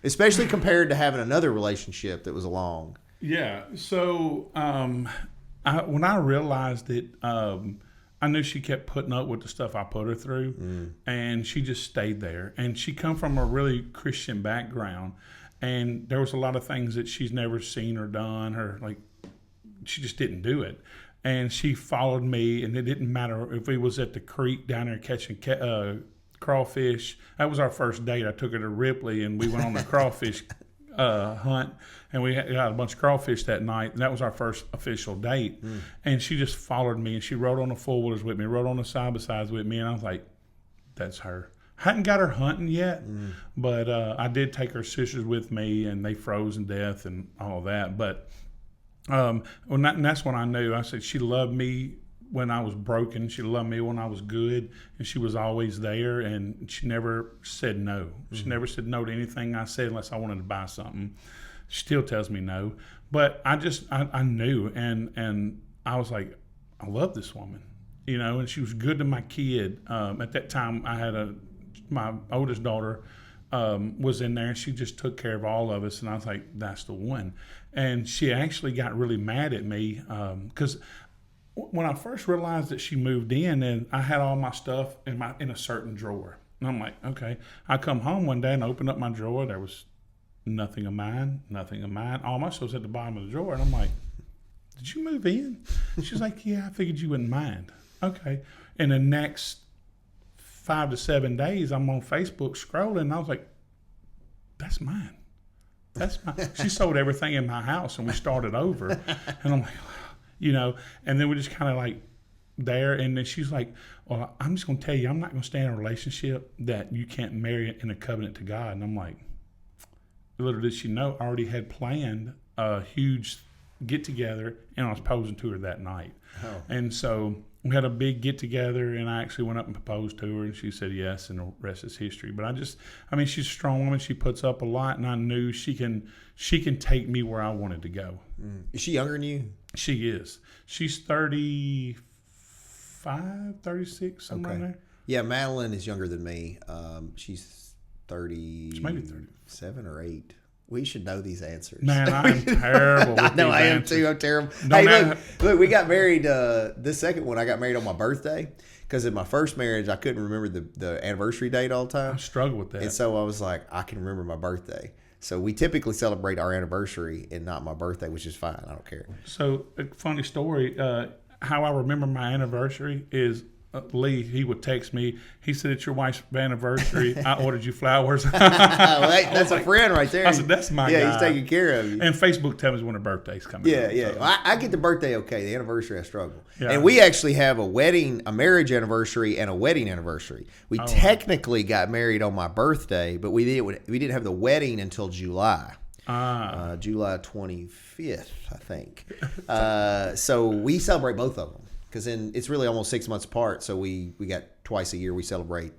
Especially compared to having another relationship that was along. Yeah. So when I realized it, I knew she kept putting up with the stuff I put her through, and she just stayed there. And she come from a really Christian background, and there was a lot of things that she's never seen or done, she just didn't do it. And she followed me, and it didn't matter if we was at the creek down there catching crawfish. That was our first date. I took her to Ripley, and we went on a crawfish hunt, and we got a bunch of crawfish that night, and that was our first official date. And she just followed me, and she rode on the four-wheelers with me, rode on the side-by-sides with me, and I was like, that's her. Hadn't got her hunting yet, but I did take her sisters with me, and they froze to death and all that. But and that's when I knew. I said she loved me when I was broken. She loved me when I was good, and she was always there, and she never said no. She never said no to anything I said unless I wanted to buy something. She still tells me no. But I knew, and I was like, I love this woman, and she was good to my kid. At that time, I had my oldest daughter was in there, and she just took care of all of us, and I was like, that's the one. And she actually got really mad at me because when I first realized that she moved in, and I had all my stuff in a certain drawer, and I'm like, okay. I come home one day and opened up my drawer. There was nothing of mine. All my stuff's at the bottom of the drawer, and I'm like, did you move in? She's like, yeah, I figured you wouldn't mind. Okay. And the next 5 to 7 days, I'm on Facebook scrolling, and I was like, that's mine. She sold everything in my house and we started over. And I'm like, you know, and then we just kind of like there. And then she's like, well, I'm just going to tell you, I'm not going to stay in a relationship that you can't marry in a covenant to God. And I'm like, little did she know, I already had planned a huge get together and I was proposing to her that night. Oh. And so we had a big get together and I actually went up and proposed to her and she said yes, and the rest is history. But I mean, she's a strong woman. She puts up a lot, and I knew she can take me where I wanted to go. Is she younger than you? She is. She's 35, 36, something like that. Yeah, Madeline is younger than me. She's 30. She's maybe 30. 7 or 8. We should know these answers. Man, I am terrible with No, these I am answers. too. I'm terrible. Don't Hey, matter. look, we got married. This second one, I got married on my birthday because in my first marriage, I couldn't remember the anniversary date all the I time. struggle with that. And so I was like, I can remember my birthday. So we typically celebrate our anniversary and not my birthday, which is fine. I don't care. So, a funny story, how I remember my anniversary is Lee, he would text me. He said, it's your wife's anniversary. I ordered you flowers. That's a friend right there. I said, that's my Yeah, guy. he's taking care of you. And Facebook tells me when her birthday's coming. Yeah, up, yeah. so. I get the birthday okay. The anniversary, I struggle. Yeah. And we actually have a marriage anniversary and a wedding anniversary. We technically got married on my birthday, but we didn't have the wedding until July. July 25th, I think. So we celebrate both of them because then it's really almost 6 months apart. So we got twice a year we celebrate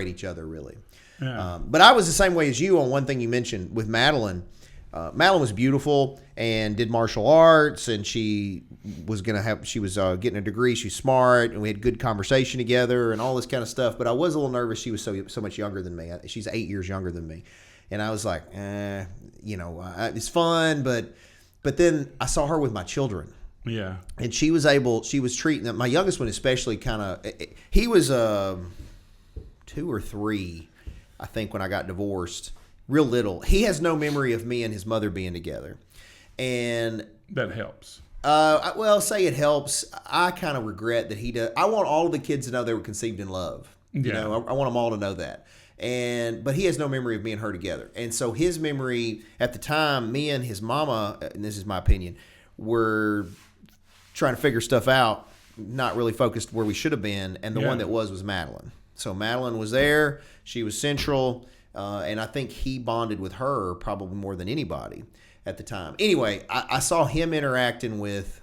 each other really. Yeah. But I was the same way as you on one thing you mentioned with Madeline. Madeline was beautiful and did martial arts, and she was getting a degree. She's smart, and we had good conversation together and all this kind of stuff. But I was a little nervous. She was so much younger than me. She's 8 years younger than me, and I was like, it's fun, but then I saw her with my children. Yeah. And she was treating them. My youngest one especially he was 2 or 3, I think, when I got divorced. Real little. He has no memory of me and his mother being together. And That helps. Say it helps. I kind of regret that he does. I want all of the kids to know they were conceived in love. You Yeah. know, I want them all to know that. But he has no memory of me and her together. And so his memory at the time, me and his mama, and this is my opinion, were trying to figure stuff out, not really focused where we should have been. And the one that was Madeline. So Madeline was there. She was central. And I think he bonded with her probably more than anybody at the time. Anyway, I saw him interacting with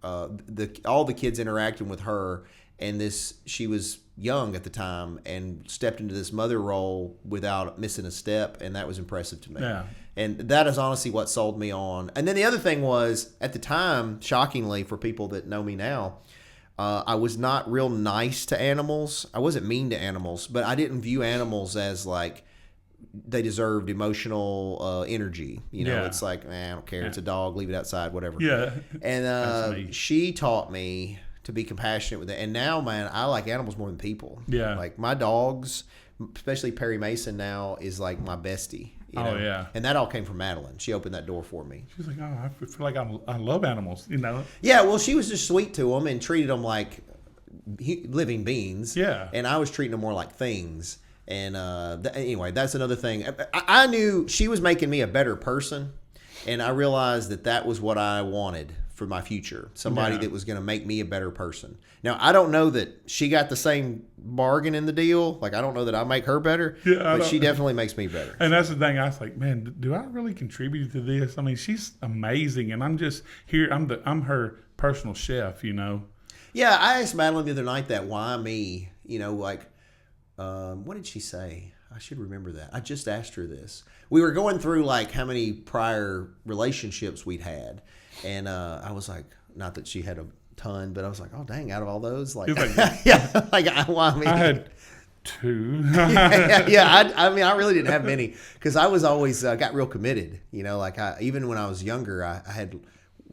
all the kids interacting with her, and she was young at the time and stepped into this mother role without missing a step, and that was impressive to me. Yeah. And that is honestly what sold me on. And then the other thing was, at the time, shockingly for people that know me now, I was not real nice to animals. I wasn't mean to animals, but I didn't view animals as like they deserved emotional energy. You know, it's like, I don't care. It's a dog. Leave it outside, whatever. Yeah. And she taught me to be compassionate with it. And now, man, I like animals more than people. Yeah. Like my dogs, especially Perry Mason now, is like my bestie. You know? Oh, yeah. And that all came from Madeline. She opened that door for me. She's like, I feel like I love animals, you know? Yeah, well, she was just sweet to them and treated them like living beings. Yeah. And I was treating them more like things. And anyway, that's another thing. I knew she was making me a better person, and I realized that was what I wanted for my future. Somebody that was going to make me a better person. Now, I don't know that she got the same bargain in the deal. Like, I don't know that I make her better, but she definitely makes me better. And that's the thing. I was like, man, do I really contribute to this? I mean, she's amazing, and I'm just here. I'm her personal chef, you know? Yeah, I asked Madeline the other night that, why me? You know, like, what did she say? I should remember that. I just asked her this. We were going through like how many prior relationships we'd had, and I was like, not that she had a ton, but I was like, oh dang, out of all those, like, yeah, like why me? I had 2. I mean, I really didn't have many because I was always got real committed. You know, like even when I was younger, I had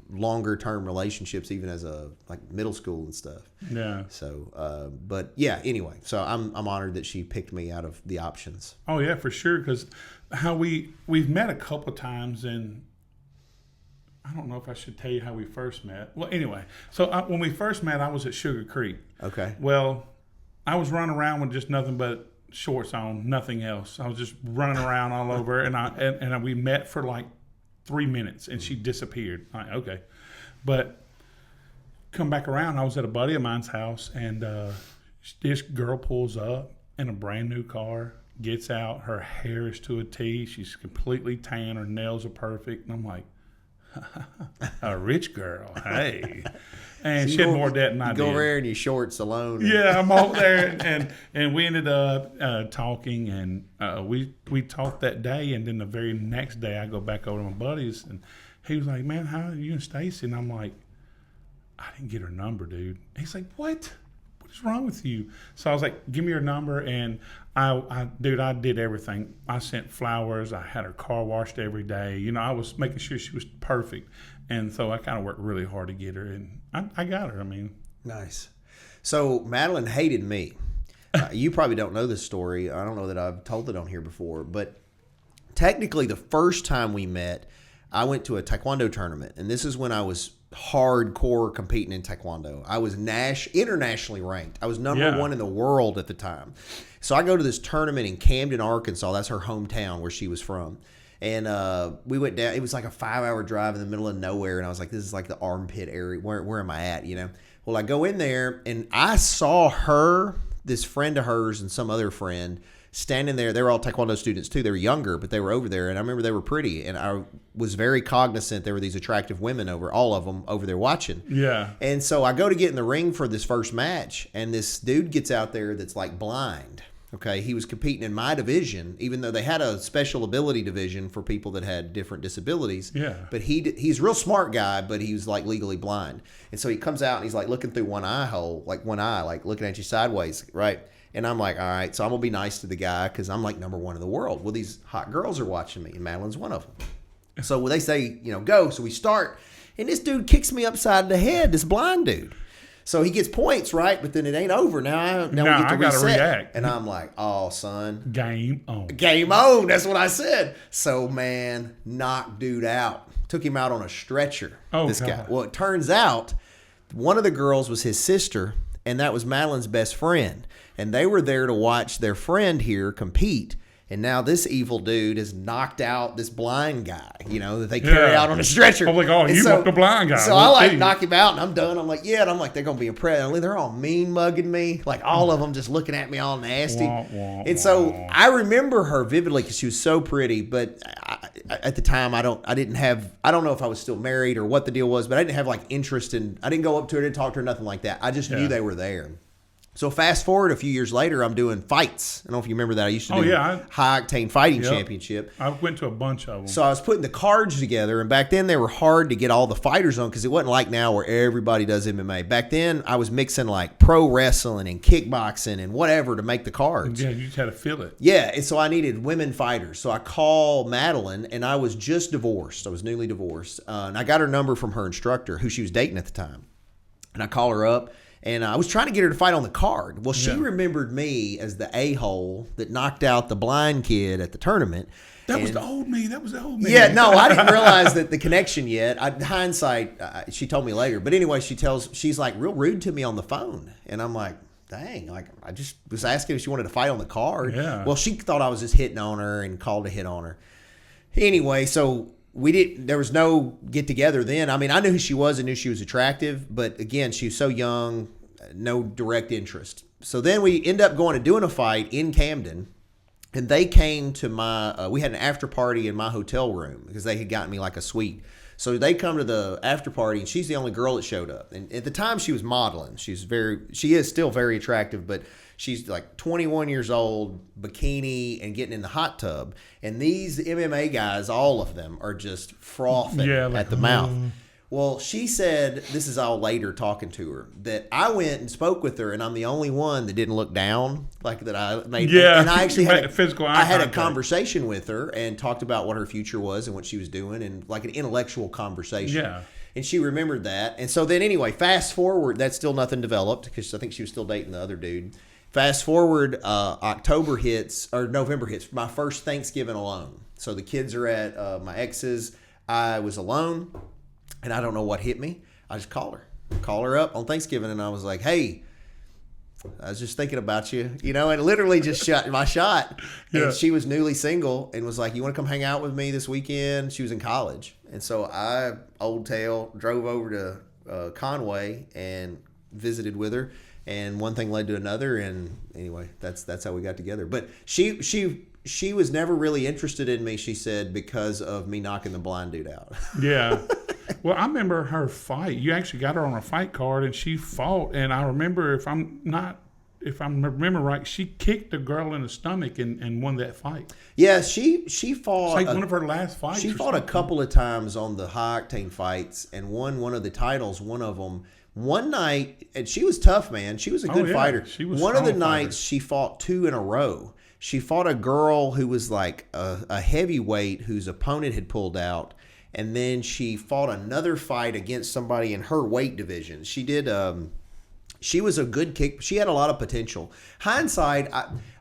longer term relationships, even as like middle school and stuff. Yeah. So, but yeah. Anyway, so I'm honored that she picked me out of the options. Oh yeah, for sure. Because how we've met a couple of times, and I don't know if I should tell you how we first met. Well, anyway, so when we first met, I was at Sugar Creek. Okay. Well, I was running around with just nothing but shorts on, nothing else. I was just running around all over, and we met for like 3 minutes, and she disappeared. I'm like, okay, but come back around. I was at a buddy of mine's house, and this girl pulls up in a brand new car, gets out. Her hair is to a T. She's completely tan. Her nails are perfect, and I'm like, a rich girl, hey. And So she had more debt than I did. Go over there in your shorts alone. Yeah, I'm over there, and we ended up talking, and we talked that day, and then the very next day I go back over to my buddies, and he was like, man, how are you and Stacy? And I'm like, I didn't get her number, dude. And he's like, what is wrong with you? So I was like, give me her number, and I did everything. I sent flowers. I had her car washed every day. You know, I was making sure she was perfect. And so I kind of worked really hard to get her, and I got her. I mean, Nice. So Madeline hated me. You probably don't know this story. I don't know that I've told it on here before, but technically the first time we met, I went to a taekwondo tournament, and this is when I was hardcore competing in taekwondo. I was internationally ranked. I was number one in the world at the time. So I go to this tournament in Camden, Arkansas. That's her hometown where she was from. And we went down. It was like a 5-hour drive in the middle of nowhere. And I was like, this is like the armpit area. Where am I at, you know? Well, I go in there, and I saw her, this friend of hers and some other friend standing there. They were all taekwondo students too. They were younger, but they were over there. And I remember they were pretty. And I was very cognizant there were these attractive women all of them over there watching. yeah. And so I go to get in the ring for this first match, and this dude gets out there that's like blind. Okay, he was competing in my division, even though they had a special ability division for people that had different disabilities. Yeah. But he's a real smart guy, but he was like legally blind. And so he comes out and he's like looking through one eye hole, like one eye, like looking at you sideways, right? And I'm like, all right, so I'm going to be nice to the guy because I'm like number one in the world. Well, these hot girls are watching me, and Madeline's one of them. So when they say, go, so we start, and this dude kicks me upside the head, this blind dude. So he gets points, right? But then it ain't over. Now we get to I gotta reset. react. And I'm like, oh, son. Game on. Game on. That's what I said. So, man, knocked dude out. Took him out on a stretcher, this guy. God. Well, it turns out one of the girls was his sister, and that was Madeline's best friend. And they were there to watch their friend here compete. And now this evil dude has knocked out this blind guy, that they carry out on a stretcher. I'm like, oh, you want the blind guy. So I knock him out, and I'm done. I'm like, yeah. And I'm like, they're going to be impressed. They're all mean mugging me. Like all of them just looking at me all nasty. And so I remember her vividly because she was so pretty. But at the time, I don't know if I was still married or what the deal was, but I didn't have like interest in, I didn't go up to her, didn't talk to her, nothing like that. I just knew they were there. So fast forward a few years later, I'm doing fights. I don't know if you remember that. I used to do high octane fighting championship. I went to a bunch of them. So I was putting the cards together, and back then they were hard to get all the fighters on because it wasn't like now where everybody does MMA. Back then I was mixing like pro wrestling and kickboxing and whatever to make the cards. Yeah, you just had to feel it. Yeah, and so I needed women fighters. So I call Madeline, and I was just divorced. I was newly divorced. And I got her number from her instructor, who she was dating at the time. And I call her up. And I was trying to get her to fight on the card. Well, she remembered me as the a-hole that knocked out the blind kid at the tournament. That was the old me. Yeah, no, I didn't realize that the connection yet. Hindsight, she told me later. But anyway, she's like real rude to me on the phone. And I'm like, dang, like I just was asking if she wanted to fight on the card. Yeah. Well, she thought I was just hitting on her and called to hit on her. Anyway, so there was no get together then. I mean, I knew who she was and knew she was attractive, but again, she was so young, no direct interest. So then we end up going and doing a fight in Camden, and they came to we had an after party in my hotel room because they had gotten me like a suite. So they come to the after party, and she's the only girl that showed up. And at the time, she was modeling. She is still very attractive, but she's like 21 years old, bikini, and getting in the hot tub. And these MMA guys, all of them, are just frothing at the mouth. Well, she said, this is all later talking to her, that I went and spoke with her, and I'm the only one that didn't look down, like that I made. Yeah, and I actually had I had a conversation with her and talked about what her future was and what she was doing, and like an intellectual conversation. Yeah. And she remembered that. And so then anyway, fast forward, that's still nothing developed because I think she was still dating the other dude. Fast forward, November hits, my first Thanksgiving alone. So the kids are at my ex's. I was alone, and I don't know what hit me. I just call her up on Thanksgiving, and I was like, hey, I was just thinking about you, and literally just shot my shot. Yeah. And she was newly single and was like, you want to come hang out with me this weekend? She was in college. And so I, old tail, drove over to Conway and visited with her. And one thing led to another. And anyway, that's how we got together. But she was never really interested in me, she said, because of me knocking the blind dude out. Yeah. Well, I remember her fight. You actually got her on a fight card, and she fought. And I remember, if I remember right, she kicked the girl in the stomach and won that fight. Yeah, she fought. It's like one of her last fights. She fought a couple of times on the high octane fights and won one of the titles. One of them one night, and she was tough, man. She was a good fighter. She was one of the fighter. nights she fought 2 in a row. She fought a girl who was like a heavyweight whose opponent had pulled out. And then she fought another fight against somebody in her weight division. She did. She was a good kick. She had a lot of potential. Hindsight,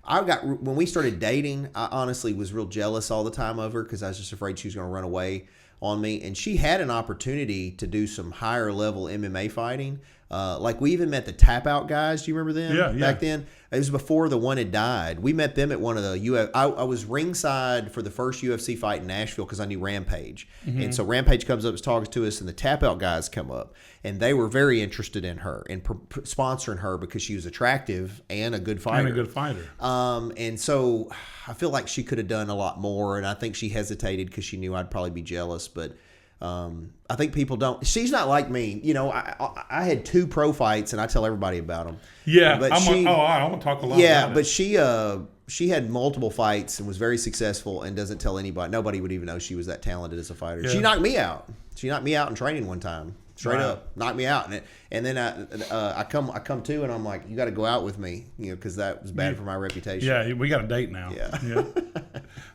when we started dating, I honestly was real jealous all the time of her because I was just afraid she was going to run away on me. And she had an opportunity to do some higher level MMA fighting. Like we even met the Tap Out guys. Do you remember them? Yeah. Back then, it was before the one had died. We met them at one of the I was ringside for the first UFC fight in Nashville because I knew Rampage, and so Rampage comes up and talks to us, and the Tap Out guys come up, and they were very interested in her and sponsoring her because she was attractive and a good fighter. And so I feel like she could have done a lot more, and I think she hesitated because she knew I'd probably be jealous, but. I think people don't. She's not like me. I had 2 pro fights, and I tell everybody about them. Yeah, but I'm gonna talk a lot. Yeah, about but it. she had multiple fights and was very successful, and doesn't tell anybody. Nobody would even know she was that talented as a fighter. Yeah. She knocked me out. She knocked me out in training one time. Straight up, knocked me out, and then I come to, and I'm like, you got to go out with me, because that was bad for my reputation. Yeah, we got a date now. Yeah.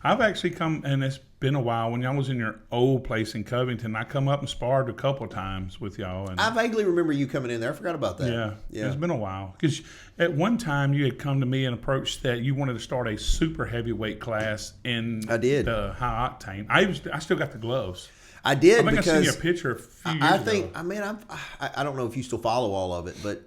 I've actually come, and it's been a while. When y'all was in your old place in Covington, I come up and sparred a couple of times with y'all. And I vaguely remember you coming in there. I forgot about that. Yeah. It's been a while. Because at one time you had come to me and approached that you wanted to start a super heavyweight class in the high octane. I still got the gloves. I did. I think because I seen you a picture a few years ago. I don't know if you still follow all of it, but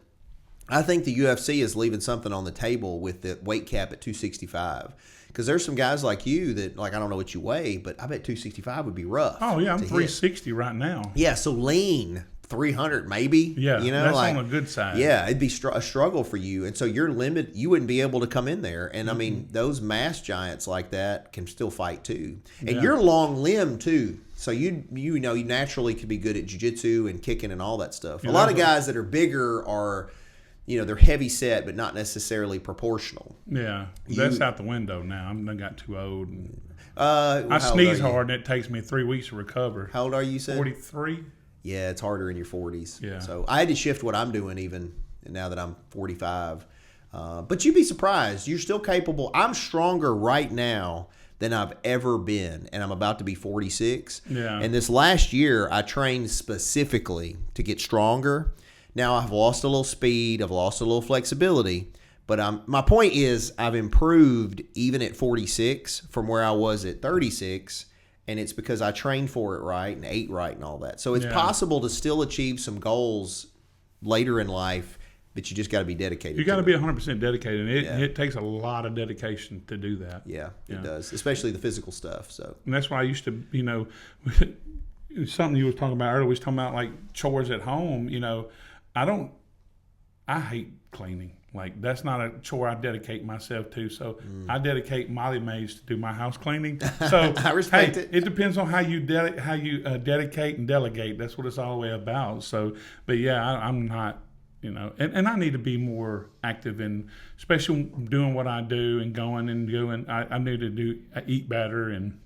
I think the UFC is leaving something on the table with the weight cap at 265. Because there's some guys like you that, I don't know what you weigh, but I bet 265 would be rough. Oh, yeah, I'm 360 right now. Yeah, so lean, 300 maybe. Yeah, that's on a good side. Yeah, it'd be a struggle for you. And so you're limited. You wouldn't be able to come in there. And, I mean, those mass giants like that can still fight, too. And you're long-limbed, too. So you naturally could be good at jiu-jitsu and kicking and all that stuff. A lot of guys that are bigger are... they're heavy set, but not necessarily proportional. Yeah, that's out the window now. I got too old. And I sneeze hard, and it takes me 3 weeks to recover. How old are you, said? 43. Yeah, it's harder in your 40s. Yeah. So I had to shift what I'm doing even now that I'm 45. But you'd be surprised. You're still capable. I'm stronger right now than I've ever been, and I'm about to be 46. Yeah. And this last year, I trained specifically to get stronger. Now, I've lost a little speed. I've lost a little flexibility. But my point is I've improved even at 46 from where I was at 36, and it's because I trained for it right and ate right and all that. So it's possible to still achieve some goals later in life, but you just got to be dedicated. You got to be 100% dedicated. It takes a lot of dedication to do that. Yeah, it does, especially the physical stuff. So and that's why I used to, something you was talking about earlier, we was talking about like chores at home, I hate cleaning. Like, that's not a chore I dedicate myself to. So I dedicate Molly Mays to do my house cleaning. So I respect it. It depends on how you dedicate and delegate. That's what it's all the way about. So, but yeah, I'm not, and I need to be more active in, especially doing what I do and going and doing. I need to eat better and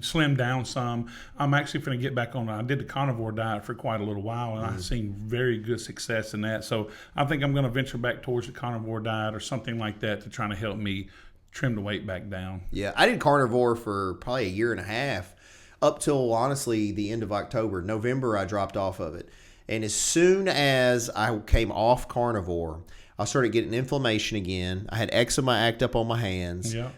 slim down some. I'm actually going to get back on. I did the carnivore diet for quite a little while, and I've seen very good success in that. So I think I'm going to venture back towards the carnivore diet or something like that to try to help me trim the weight back down. Yeah, I did carnivore for probably a year and a half, up till honestly the end of October. November, I dropped off of it. And as soon as I came off carnivore, I started getting inflammation again. I had eczema act up on my hands. Yeah.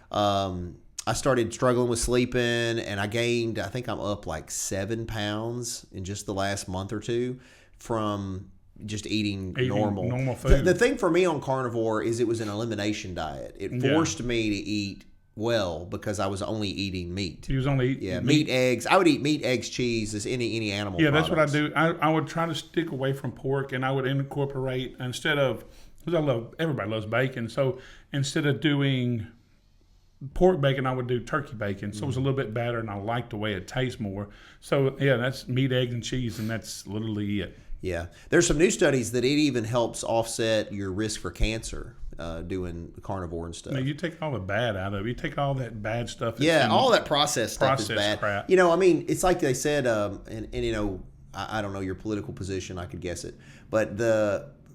I started struggling with sleeping, and I gained, I think I'm up like 7 pounds in just the last month or two from just eating normal normal food. The thing for me on carnivore is it was an elimination diet. It forced me to eat well because I was only eating meat. He was only eating meat, eggs. I would eat meat, eggs, cheese, as any animal. Yeah, products. that's what I do. I would try to stick away from pork, and I would incorporate instead of because everybody loves bacon. So instead of doing pork bacon, I would do turkey bacon. So it was a little bit better, and I like the way it tastes more. So yeah, that's meat, eggs, and cheese, and that's literally it. Yeah, there's some new studies that it even helps offset your risk for cancer. Doing carnivore and stuff. Now, you take all the bad out of it. You take all that bad stuff. Yeah, all that processed stuff is bad. Crap. You know, I mean, it's like they said, and you know, I don't know your political position. I could guess it, but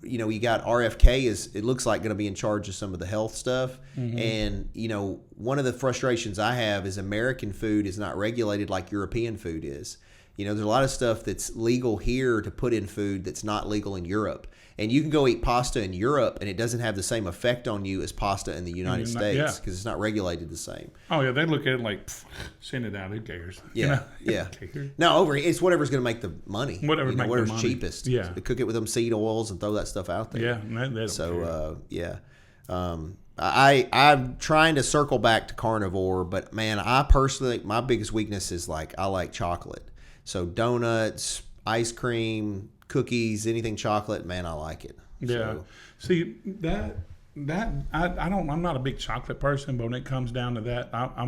you got RFK it looks like going to be in charge of some of the health stuff. Mm-hmm. And, you know, one of the frustrations I have is American food is not regulated like European food is. You know, there's a lot of stuff that's legal here to put in food that's not legal in Europe. And you can go eat pasta in Europe and it doesn't have the same effect on you as pasta in the United States because it's not regulated the same. Oh, yeah. They look at it like, send it out. Who cares? Yeah. Yeah. No, it's whatever's going to make the money. Whatever's whatever's cheapest. Yeah. So cook it with them seed oils and throw that stuff out there. Yeah. They don't care. I'm trying to circle back to carnivore, but man, I personally, my biggest weakness is I like chocolate. So donuts, ice cream, cookies, anything chocolate, man, I like it. Yeah. So, see I'm not a big chocolate person, but when it comes down to that, I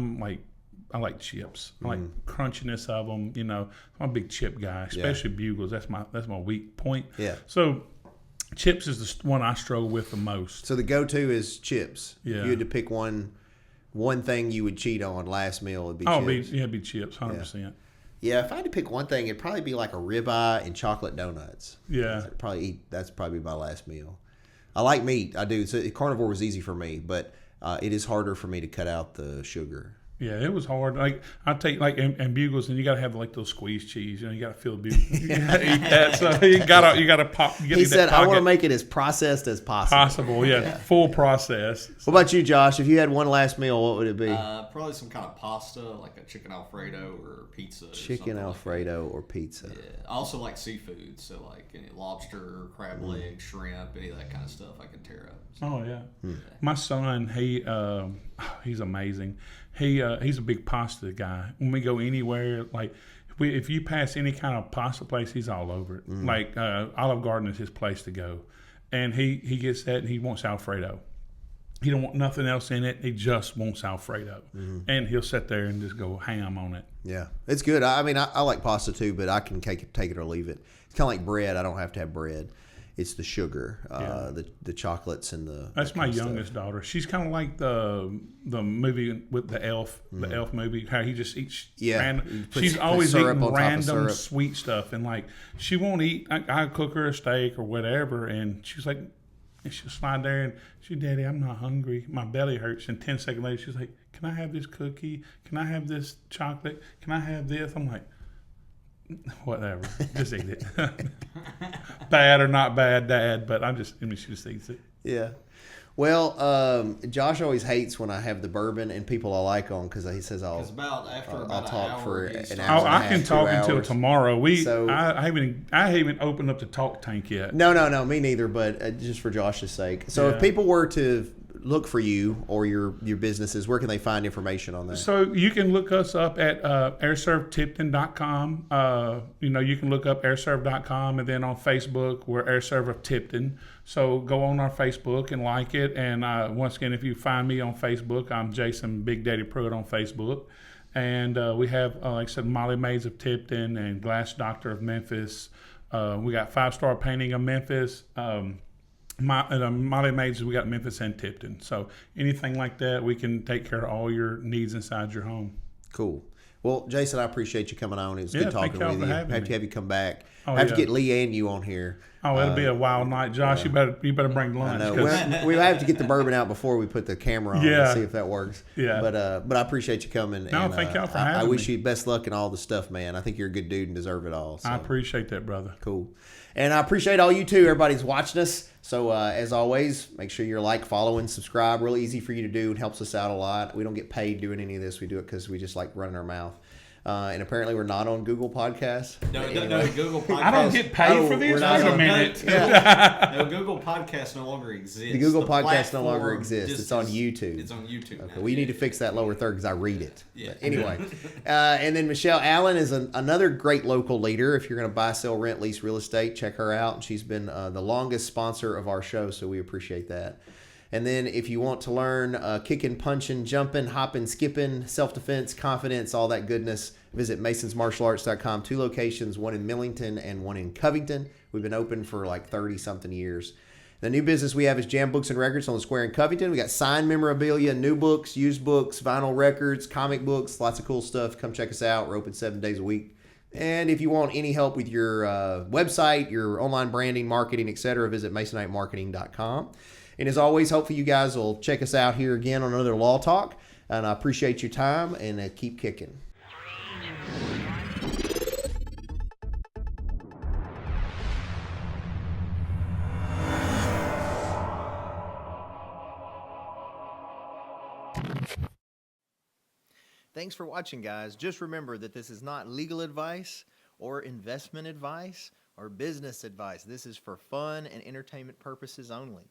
like chips. I like crunchiness of them. You know, I'm a big chip guy, especially Bugles. That's my weak point. Yeah. So chips is the one I struggle with the most. So the go-to is chips. Yeah. If you had to pick one thing you would cheat on last meal, it'd be chips. It'd be chips, 100%. Yeah, if I had to pick one thing, it'd probably be like a ribeye and chocolate donuts. Yeah. That's probably my last meal. I like meat. I do. So carnivore was easy for me, but it is harder for me to cut out the sugar. Yeah, it was hard. I take and Bugles, and you gotta have those squeezed cheese. You know, you gotta feel the Bugles. You gotta eat that. So you gotta pop. He said, "I want to make it as processed as possible." Yeah, full process. What about you, Josh? If you had one last meal, what would it be? Probably some kind of pasta, like a chicken Alfredo or pizza. Chicken Alfredo or pizza. Yeah, I also like seafood, so like any lobster, crab leg, shrimp, any of that kind of stuff I can tear up. So, oh yeah. My son, he's amazing. He's a big pasta guy. When we go anywhere, if you pass any kind of pasta place, he's all over it. Olive Garden is his place to go, and he gets that and he wants Alfredo. He don't want nothing else in it. He just wants Alfredo, and he'll sit there and just go ham on it. Yeah, it's good. I mean, I like pasta too, but I can take it or leave it. It's kind of like bread. I don't have to have bread. It's the sugar, the chocolates, and the. That's my youngest daughter. She's kind of like the movie with the elf, the elf movie. How he just eats. Yeah, she's always eating random sweet stuff, and she won't eat. I cook her a steak or whatever, and she's like, and she'll slide there and she's, "Daddy, I'm not hungry. My belly hurts." And 10 seconds later, she's like, "Can I have this cookie? Can I have this chocolate? Can I have this?" I'm like, whatever, just eat it. Bad or not bad, Dad, but she just eats it. Yeah. Well, Josh always hates when I have the bourbon and people I like on because he says I'll talk for an hour. I can talk until tomorrow. I haven't opened up the talk tank yet. No, me neither. But just for Josh's sake. So if people were to look for you or your businesses, where can they find information on that? So you can look us up at airservetipton.com. You can look up airserve.com, and then on Facebook, we're Airserve of Tipton. So go on our Facebook and like it. And once again, if you find me on Facebook, I'm Jason Big Daddy Pruitt on Facebook. And we have, like I said, Molly Maids of Tipton and Glass Doctor of Memphis. We got 5-Star Painting of Memphis. Molly Maids, we got Memphis and Tipton. So anything like that, we can take care of all your needs inside your home. Cool. Well, Jason, I appreciate you coming on. It was good talking with you. I have to have you come back. I have to get Lee and you on here. Oh, it'll be a wild night, Josh. You better bring lunch. I know. We have to get the bourbon out before we put the camera on and see if that works. Yeah. But I appreciate you coming. No, thank y'all for having me. I wish you best luck in all the stuff, man. I think you're a good dude and deserve it all. So. I appreciate that, brother. Cool. And I appreciate all you too. Everybody's watching us. So as always, make sure you're following, subscribe. Real easy for you to do. It helps us out a lot. We don't get paid doing any of this. We do it because we just like running our mouth. And apparently we're not on Google Podcasts. No, But no, anyway. Google Podcasts. I don't get paid Oh, for this. we're not Wait a on- minute. No, Google Podcasts no longer exists. The Google Podcast no longer platform exists. just It's on is- YouTube. It's on YouTube. Okay, now. we need to fix that lower third because I read it. Yeah. But anyway, and then Michelle Allen is another great local leader. If you're going to buy, sell, rent, lease real estate, check her out. And she's been the longest sponsor of our show, so we appreciate that. And then if you want to learn kicking, punching, jumping, hopping, skipping, self-defense, confidence, all that goodness, visit masonsmartialarts.com. 2 locations, one in Millington and one in Covington. We've been open for like 30-something years. The new business we have is Jam Books and Records on the Square in Covington. We got signed memorabilia, new books, used books, vinyl records, comic books, lots of cool stuff. Come check us out. We're open 7 days a week. And if you want any help with your website, your online branding, marketing, etc., visit masonitemarketing.com. And as always, hopefully you guys will check us out here again on another Law Talk. And I appreciate your time, and keep kicking. Thanks for watching, guys. Just remember that this is not legal advice or investment advice or business advice. This is for fun and entertainment purposes only.